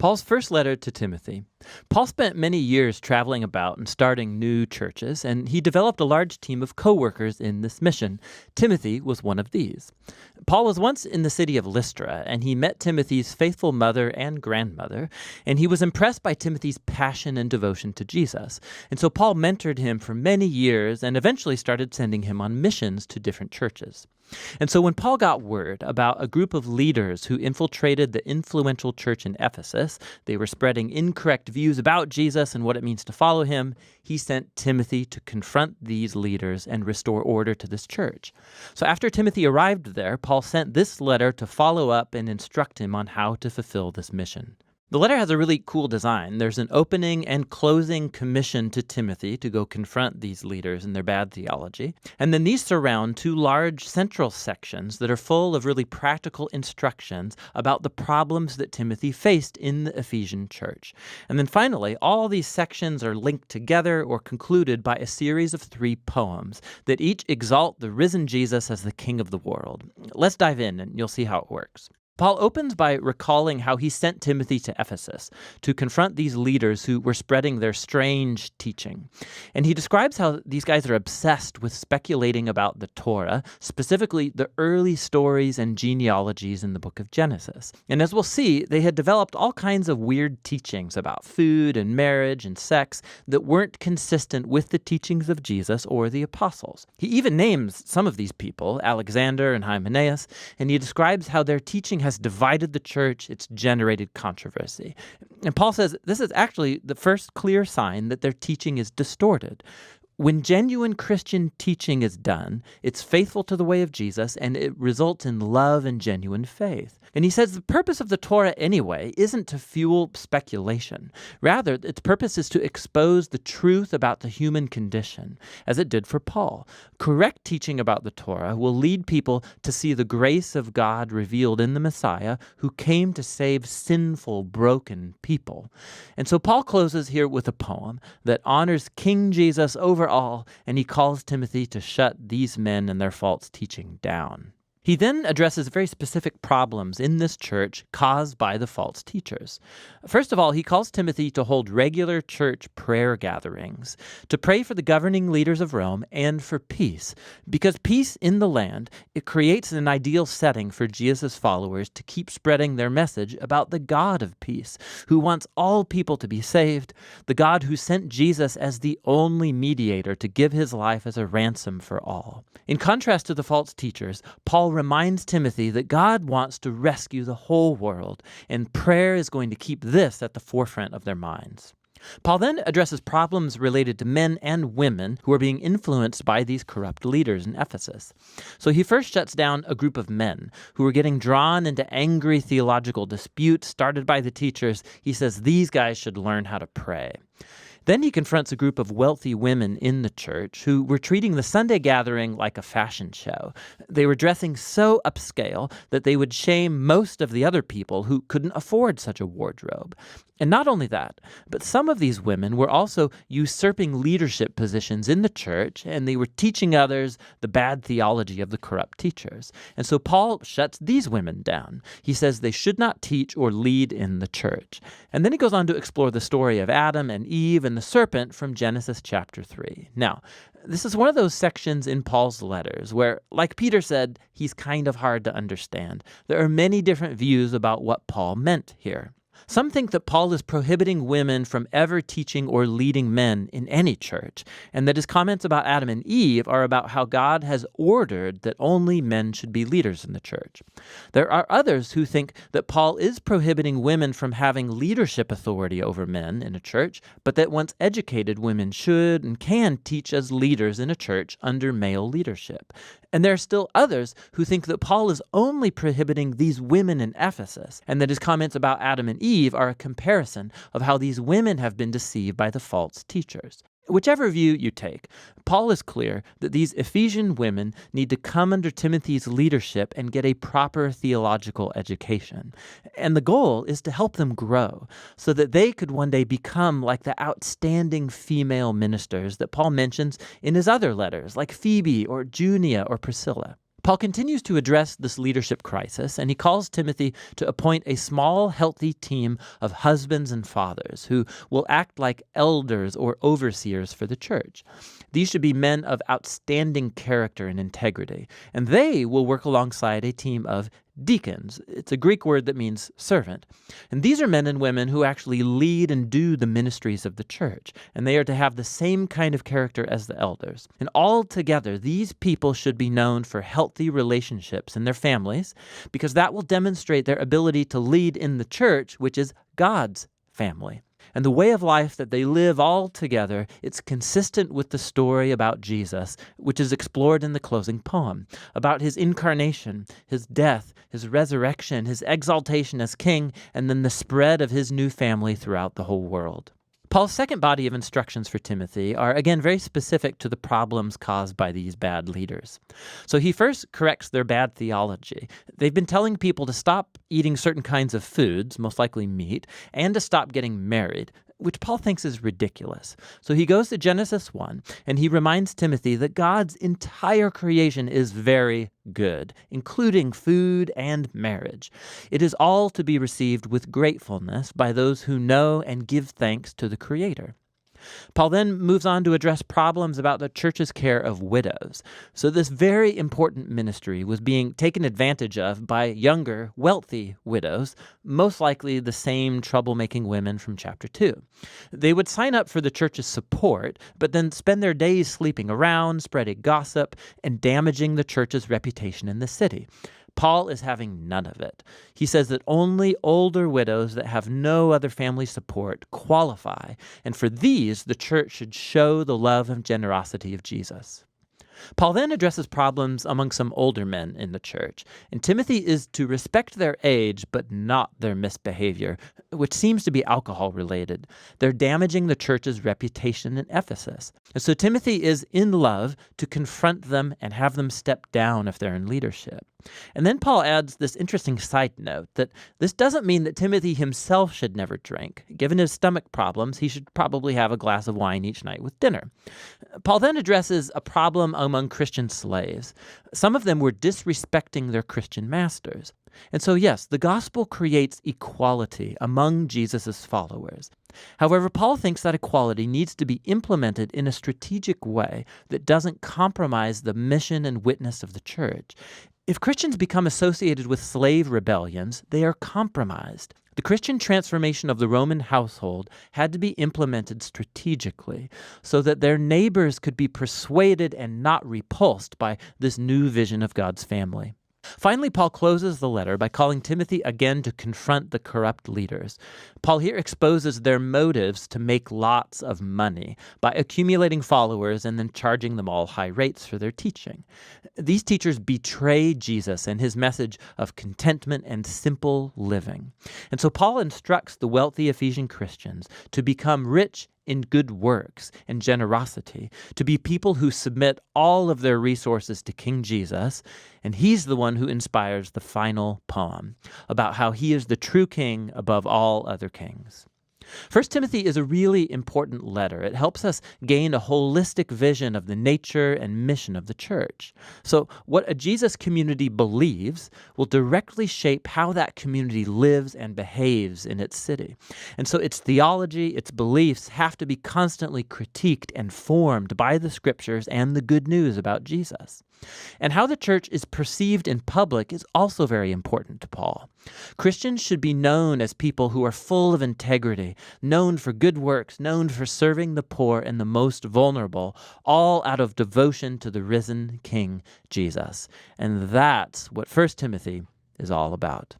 Paul's first letter to Timothy. Paul spent many years traveling about and starting new churches, and he developed a large team of co-workers in this mission. Timothy was one of these. Paul was once in the city of Lystra, and he met Timothy's faithful mother and grandmother, and he was impressed by Timothy's passion and devotion to Jesus. And so Paul mentored him for many years and eventually started sending him on missions to different churches. And so when Paul got word about a group of leaders who infiltrated the influential church in Ephesus, they were spreading incorrect views about Jesus and what it means to follow him, he sent Timothy to confront these leaders and restore order to this church. So after Timothy arrived there, Paul sent this letter to follow up and instruct him on how to fulfill this mission. The letter has a really cool design. There's an opening and closing commission to Timothy to go confront these leaders and their bad theology. And then these surround two large central sections that are full of really practical instructions about the problems that Timothy faced in the Ephesian church. And then finally, all these sections are linked together or concluded by a series of 3 poems that each exalt the risen Jesus as the King of the world. Let's dive in and you'll see how it works. Paul opens by recalling how he sent Timothy to Ephesus to confront these leaders who were spreading their strange teaching. And he describes how these guys are obsessed with speculating about the Torah, specifically the early stories and genealogies in the book of Genesis. And as we'll see, they had developed all kinds of weird teachings about food and marriage and sex that weren't consistent with the teachings of Jesus or the apostles. He even names some of these people, Alexander and Hymenaeus, and he describes how their teaching has divided the church, it's generated controversy. And Paul says this is actually the first clear sign that their teaching is distorted. When genuine Christian teaching is done, it's faithful to the way of Jesus, and it results in love and genuine faith. And he says the purpose of the Torah anyway isn't to fuel speculation. Rather, its purpose is to expose the truth about the human condition, as it did for Paul. Correct teaching about the Torah will lead people to see the grace of God revealed in the Messiah, who came to save sinful, broken people. And so Paul closes here with a poem that honors King Jesus over all, and he calls Timothy to shut these men and their false teaching down. He then addresses very specific problems in this church caused by the false teachers. First of all, he calls Timothy to hold regular church prayer gatherings, to pray for the governing leaders of Rome and for peace. Because peace in the land, it creates an ideal setting for Jesus' followers to keep spreading their message about the God of peace, who wants all people to be saved, the God who sent Jesus as the only mediator to give his life as a ransom for all. In contrast to the false teachers, Paul reminds Timothy that God wants to rescue the whole world, and prayer is going to keep this at the forefront of their minds. Paul then addresses problems related to men and women who are being influenced by these corrupt leaders in Ephesus. So he first shuts down a group of men who are getting drawn into angry theological disputes started by the teachers. He says these guys should learn how to pray. Then he confronts a group of wealthy women in the church who were treating the Sunday gathering like a fashion show. They were dressing so upscale that they would shame most of the other people who couldn't afford such a wardrobe. And not only that, but some of these women were also usurping leadership positions in the church, and they were teaching others the bad theology of the corrupt teachers. And so Paul shuts these women down. He says they should not teach or lead in the church. And then he goes on to explore the story of Adam and Eve and the serpent from Genesis chapter 3. Now, this is one of those sections in Paul's letters where, like Peter said, he's kind of hard to understand. There are many different views about what Paul meant here. Some think that Paul is prohibiting women from ever teaching or leading men in any church, and that his comments about Adam and Eve are about how God has ordered that only men should be leaders in the church. There are others who think that Paul is prohibiting women from having leadership authority over men in a church, but that once educated women should and can teach as leaders in a church under male leadership. And there are still others who think that Paul is only prohibiting these women in Ephesus, and that his comments about Adam and Eve are a comparison of how these women have been deceived by the false teachers. Whichever view you take, Paul is clear that these Ephesian women need to come under Timothy's leadership and get a proper theological education. And the goal is to help them grow so that they could one day become like the outstanding female ministers that Paul mentions in his other letters, like Phoebe or Junia or Priscilla. Paul continues to address this leadership crisis, and he calls Timothy to appoint a small, healthy team of husbands and fathers who will act like elders or overseers for the church. These should be men of outstanding character and integrity, and they will work alongside a team of deacons. It's a Greek word that means servant. And these are men and women who actually lead and do the ministries of the church, and they are to have the same kind of character as the elders. And all together, these people should be known for healthy relationships in their families, because that will demonstrate their ability to lead in the church, which is God's family. And the way of life that they live all together, it's consistent with the story about Jesus, which is explored in the closing poem, about his incarnation, his death, his resurrection, his exaltation as king, and then the spread of his new family throughout the whole world. Paul's second body of instructions for Timothy are, again, very specific to the problems caused by these bad leaders. So he first corrects their bad theology. They've been telling people to stop eating certain kinds of foods, most likely meat, and to stop getting married, which Paul thinks is ridiculous. So he goes to Genesis 1, and he reminds Timothy that God's entire creation is very good, including food and marriage. It is all to be received with gratefulness by those who know and give thanks to the Creator. Paul then moves on to address problems about the church's care of widows. So this very important ministry was being taken advantage of by younger, wealthy widows, most likely the same troublemaking women from chapter 2. They would sign up for the church's support, but then spend their days sleeping around, spreading gossip, and damaging the church's reputation in the city. Paul is having none of it. He says that only older widows that have no other family support qualify, and for these, the church should show the love and generosity of Jesus. Paul then addresses problems among some older men in the church, and Timothy is to respect their age but not their misbehavior, which seems to be alcohol-related. They're damaging the church's reputation in Ephesus. And so Timothy is in love to confront them and have them step down if they're in leadership. And then Paul adds this interesting side note that this doesn't mean that Timothy himself should never drink. Given his stomach problems, he should probably have a glass of wine each night with dinner. Paul then addresses a problem among Christian slaves. Some of them were disrespecting their Christian masters. And so, yes, the gospel creates equality among Jesus' followers. However, Paul thinks that equality needs to be implemented in a strategic way that doesn't compromise the mission and witness of the church. If Christians become associated with slave rebellions, they are compromised. The Christian transformation of the Roman household had to be implemented strategically so that their neighbors could be persuaded and not repulsed by this new vision of God's family. Finally, Paul closes the letter by calling Timothy again to confront the corrupt leaders. Paul here exposes their motives to make lots of money by accumulating followers and then charging them all high rates for their teaching. These teachers betray Jesus and his message of contentment and simple living. And so Paul instructs the wealthy Ephesian Christians to become rich in good works and generosity, to be people who submit all of their resources to King Jesus, and he's the one who inspires the final poem about how he is the true king above all other kings. 1 Timothy is a really important letter. It helps us gain a holistic vision of the nature and mission of the church. So what a Jesus community believes will directly shape how that community lives and behaves in its city. And so its theology, its beliefs have to be constantly critiqued and formed by the scriptures and the good news about Jesus. And how the church is perceived in public is also very important to Paul. Christians should be known as people who are full of integrity, known for good works, known for serving the poor and the most vulnerable, all out of devotion to the risen King Jesus. And that's what 1 Timothy is all about.